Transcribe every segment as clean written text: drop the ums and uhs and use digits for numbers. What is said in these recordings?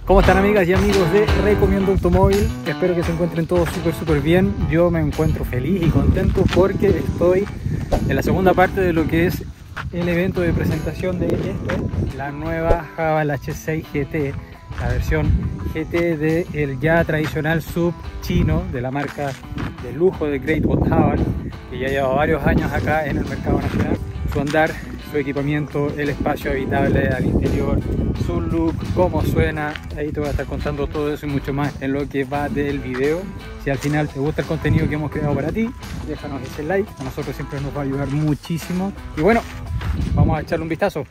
¿Cómo están, amigas y amigos de Recomiendo Automóvil? Espero que se encuentren todos súper bien. Yo me encuentro feliz y contento porque estoy en la segunda parte de lo que es el evento de presentación de la nueva Haval H6 GT, la versión GT del ya tradicional sub chino de la marca de lujo de Great Wall Haval, que ya lleva varios años acá en el mercado nacional. Su andar, su equipamiento, el espacio habitable al interior, su look, cómo suena, ahí te voy a estar contando todo eso y mucho más en lo que va del video. Si al final te gusta el contenido que hemos creado para ti, déjanos ese like, a nosotros siempre nos va a ayudar muchísimo. Y bueno, vamos a echarle un vistazo.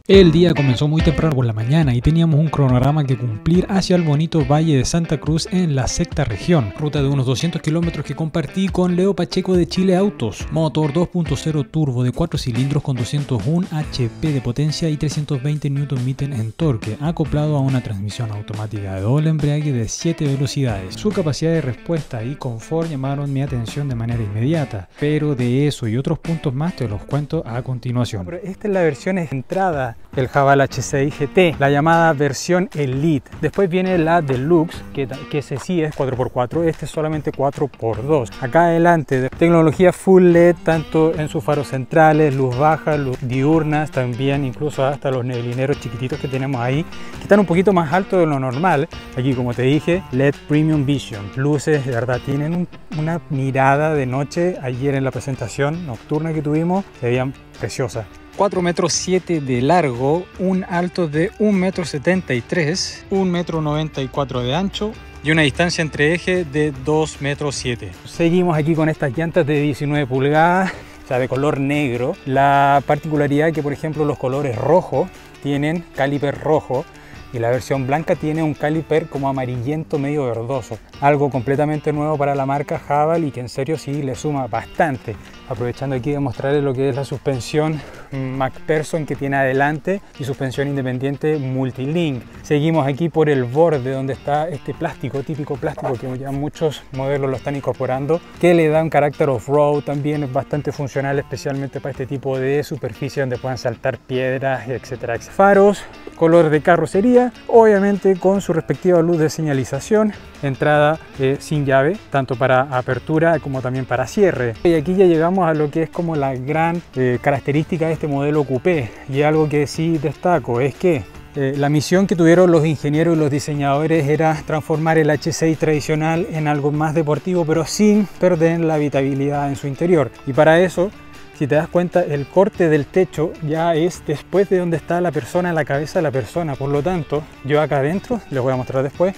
El día comenzó muy temprano por la mañana y teníamos un cronograma que cumplir hacia el bonito Valle de Santa Cruz en la sexta región. Ruta de unos 200 kilómetros que compartí con Leo Pacheco de Chile Autos. Motor 2.0 turbo de 4 cilindros con 201 HP de potencia y 320 Nm en torque, acoplado a una transmisión automática de doble embrague de 7 velocidades. Su capacidad de respuesta y confort llamaron mi atención de manera inmediata, pero de eso y otros puntos más te los cuento a continuación. Pero esta es la versión entrada del Haval H6 GT, la llamada versión Elite. Después viene la Deluxe, que ese sí es 4x4, este es solamente 4x2. Acá adelante, tecnología Full LED, tanto en sus faros centrales, luz baja, luz diurnas, también incluso hasta los neblineros chiquititos que tenemos ahí, que están un poquito más altos de lo normal. Aquí, como te dije, LED Premium Vision. Luces, de verdad, tienen una mirada de noche. Ayer en la presentación nocturna que tuvimos, se veían preciosas. 4,7 metros de largo, un alto de 1,73 m, 1,94 m de ancho y una distancia entre eje de 2,7 metros. Seguimos aquí con estas llantas de 19 pulgadas, o sea, de color negro. La particularidad que, por ejemplo, los colores rojos tienen caliper rojo y la versión blanca tiene un caliper como amarillento medio verdoso, algo completamente nuevo para la marca Haval y que en serio sí le suma bastante. Aprovechando aquí de mostrarles lo que es la suspensión MacPherson que tiene adelante y suspensión independiente Multilink. Seguimos aquí por el borde donde está este plástico, típico plástico que ya muchos modelos lo están incorporando, que le da un carácter off-road, también es bastante funcional, especialmente para este tipo de superficie donde puedan saltar piedras, etcétera. Faros, color de carrocería, obviamente con su respectiva luz de señalización, entrada sin llave, tanto para apertura como también para cierre. Y aquí ya llegamos a lo que es como la gran característica de este modelo coupé, y algo que sí destaco es que la misión que tuvieron los ingenieros y los diseñadores era transformar el H6 tradicional en algo más deportivo, pero sin perder la habitabilidad en su interior. Y para eso, si te das cuenta, el corte del techo ya es después de donde está la persona, en la cabeza de la persona. Por lo tanto, yo acá adentro, les voy a mostrar después,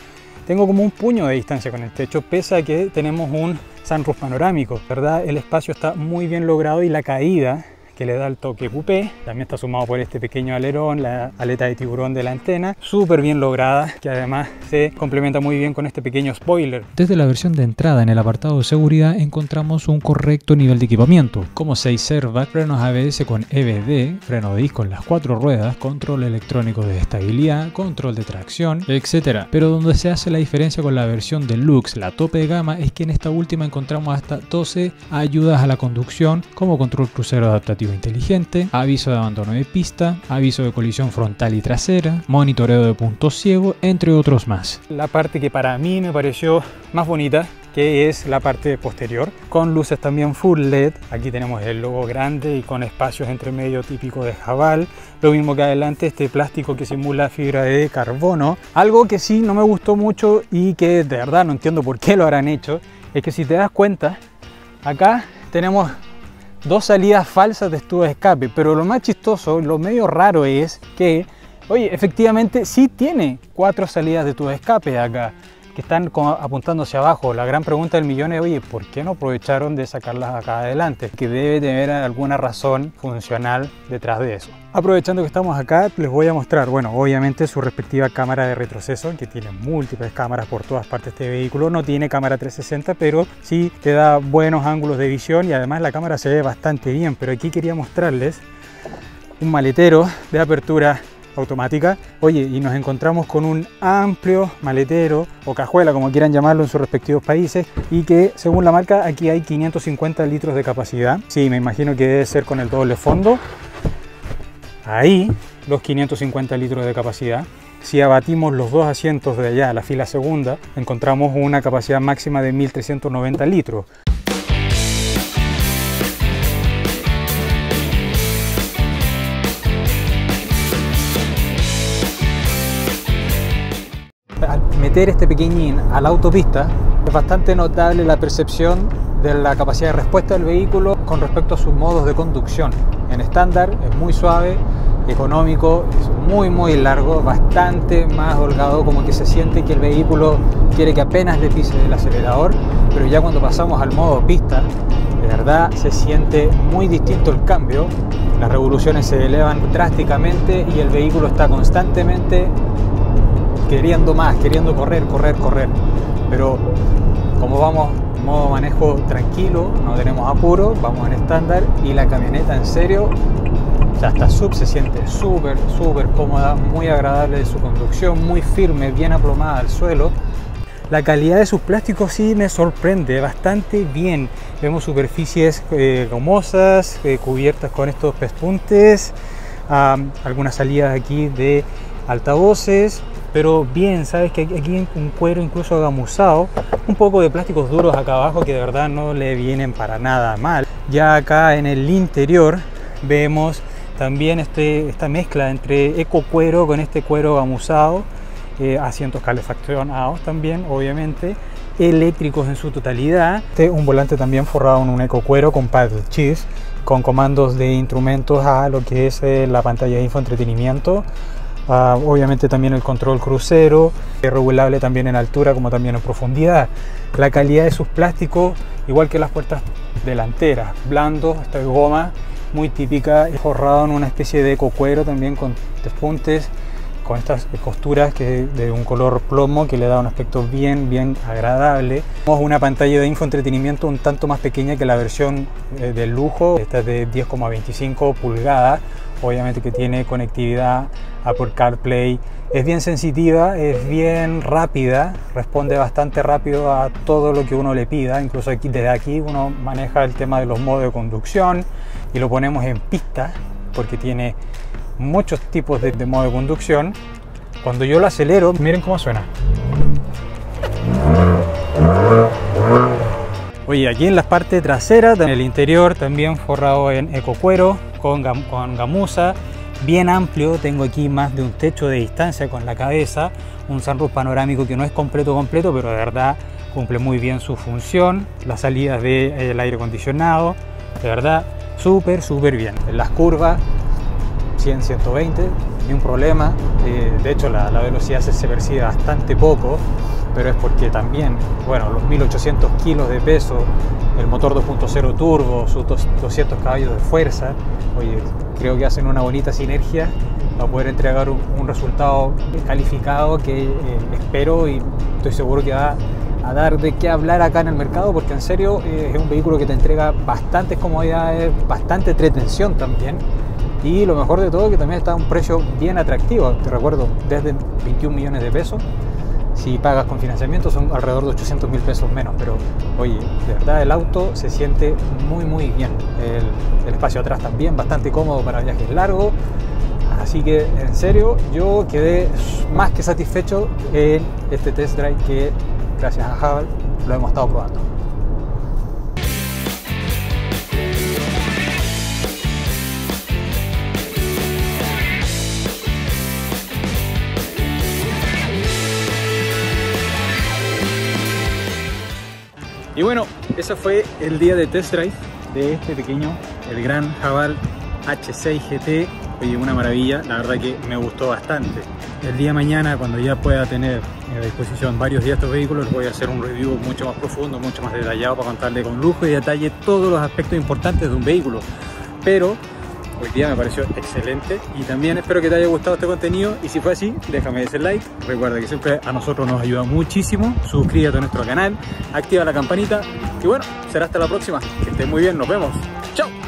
tengo como un puño de distancia con el techo, pese a que tenemos un sunroof panorámico, ¿verdad? El espacio está muy bien logrado y la caída que le da el toque coupé también está sumado por este pequeño alerón, la aleta de tiburón de la antena, súper bien lograda, que además se complementa muy bien con este pequeño spoiler. Desde la versión de entrada en el apartado de seguridad encontramos un correcto nivel de equipamiento, como 6 airbags, frenos ABS con EBD, freno de disco en las 4 ruedas, control electrónico de estabilidad, control de tracción, etc. Pero donde se hace la diferencia con la versión Deluxe, la tope de gama, es que en esta última encontramos hasta 12 ayudas a la conducción, como control crucero adaptativo inteligente, aviso de abandono de pista, aviso de colisión frontal y trasera, monitoreo de puntos ciegos, entre otros más. La parte que para mí me pareció más bonita, que es la parte posterior, con luces también full LED. Aquí tenemos el logo grande y con espacios entre medio típico de Haval. Lo mismo que adelante, este plástico que simula fibra de carbono. Algo que sí no me gustó mucho y que de verdad no entiendo por qué lo habrán hecho, es que si te das cuenta, acá tenemos 2 salidas falsas de tubo de escape, pero lo más chistoso, lo medio raro es que, oye, efectivamente sí tiene 4 salidas de tubo de escape acá, que están apuntando hacia abajo. La gran pregunta del millón es, oye, ¿por qué no aprovecharon de sacarlas acá adelante? Que debe tener alguna razón funcional detrás de eso. Aprovechando que estamos acá, les voy a mostrar, bueno, obviamente su respectiva cámara de retroceso, que tiene múltiples cámaras por todas partes. Este vehículo no tiene cámara 360, pero sí te da buenos ángulos de visión y además la cámara se ve bastante bien. Pero aquí quería mostrarles un maletero de apertura automática. Oye, y nos encontramos con un amplio maletero o cajuela, como quieran llamarlo en sus respectivos países, y que según la marca aquí hay 550 litros de capacidad. Sí, me imagino que debe ser con el doble fondo. Ahí los 550 litros de capacidad. Si abatimos los dos asientos de allá, la fila segunda, encontramos una capacidad máxima de 1390 litros. Al meter este pequeñín a la autopista, es bastante notable la percepción de la capacidad de respuesta del vehículo con respecto a sus modos de conducción. En estándar es muy suave, económico, es muy largo, bastante más holgado, como que se siente que el vehículo quiere que apenas le pise el acelerador, pero ya cuando pasamos al modo pista, de verdad se siente muy distinto el cambio. Las revoluciones se elevan drásticamente y el vehículo está constantemente queriendo más, queriendo correr, pero como vamos en modo manejo tranquilo, no tenemos apuro, vamos en estándar, y la camioneta en serio, ya esta sub se siente súper cómoda, muy agradable de su conducción, muy firme, bien aplomada al suelo. La calidad de sus plásticos sí me sorprende bastante bien. Vemos superficies gomosas, cubiertas con estos pespuntes, algunas salidas aquí de altavoces, pero bien, sabes que aquí un cuero incluso gamuzado, un poco de plásticos duros acá abajo que de verdad no le vienen para nada mal. Ya acá en el interior vemos también esta mezcla entre ecocuero con este cuero gamuzado, asientos calefaccionados también, obviamente, eléctricos en su totalidad. Un volante también forrado en un ecocuero con paddle shift, con comandos de instrumentos a lo que es la pantalla de infoentretenimiento. Obviamente también el control crucero, regulable también en altura como también en profundidad. La calidad de sus plásticos, igual que las puertas delanteras, blandos, esta goma muy típica, forrado en una especie de ecocuero también con despuntes, con estas costuras de un color plomo que le da un aspecto bien agradable. Tenemos una pantalla de infoentretenimiento un tanto más pequeña que la versión de lujo, esta es de 10,25 pulgadas, obviamente que tiene conectividad Apple CarPlay, es bien sensitiva, es bien rápida, responde bastante rápido a todo lo que uno le pida. Incluso aquí, desde aquí uno maneja el tema de los modos de conducción y lo ponemos en pista porque tiene muchos tipos de modo de conducción. Cuando yo lo acelero, miren cómo suena. Oye, aquí en la parte trasera, en el interior también forrado en ecocuero con gamuza, bien amplio. Tengo aquí más de un techo de distancia con la cabeza, un sunroof panorámico que no es completo, pero de verdad cumple muy bien su función. Las salidas del aire acondicionado, de verdad súper bien. En las curvas 100, 120, ni un problema. De hecho la velocidad se percibe bastante poco, pero es porque también, bueno, los 1800 kilos de peso, el motor 2.0 turbo, sus 200 caballos de fuerza, oye, creo que hacen una bonita sinergia para poder entregar un resultado calificado que espero y estoy seguro que va a dar de qué hablar acá en el mercado, porque en serio es un vehículo que te entrega bastantes comodidades, bastante entretención también. Y lo mejor de todo, que también está a un precio bien atractivo. Te recuerdo, desde 21 millones de pesos. Si pagas con financiamiento son alrededor de 800.000 pesos menos. Pero oye, de verdad el auto se siente muy bien. El espacio atrás también bastante cómodo para viajes largos. Así que en serio, yo quedé más que satisfecho en este test drive que gracias a Haval lo hemos estado probando. Y bueno, ese fue el día de test drive de este pequeño, el gran Haval H6 GT. Oye, una maravilla, la verdad que me gustó bastante. El día de mañana, cuando ya pueda tener a disposición varios días estos vehículos, voy a hacer un review mucho más profundo, mucho más detallado, para contarle con lujo y detalle todos los aspectos importantes de un vehículo. Pero hoy día me pareció excelente y también espero que te haya gustado este contenido, y si fue así, déjame ese like. Recuerda que siempre a nosotros nos ayuda muchísimo. Suscríbete a nuestro canal, activa la campanita y bueno, será hasta la próxima. Que estés muy bien, nos vemos. ¡Chao!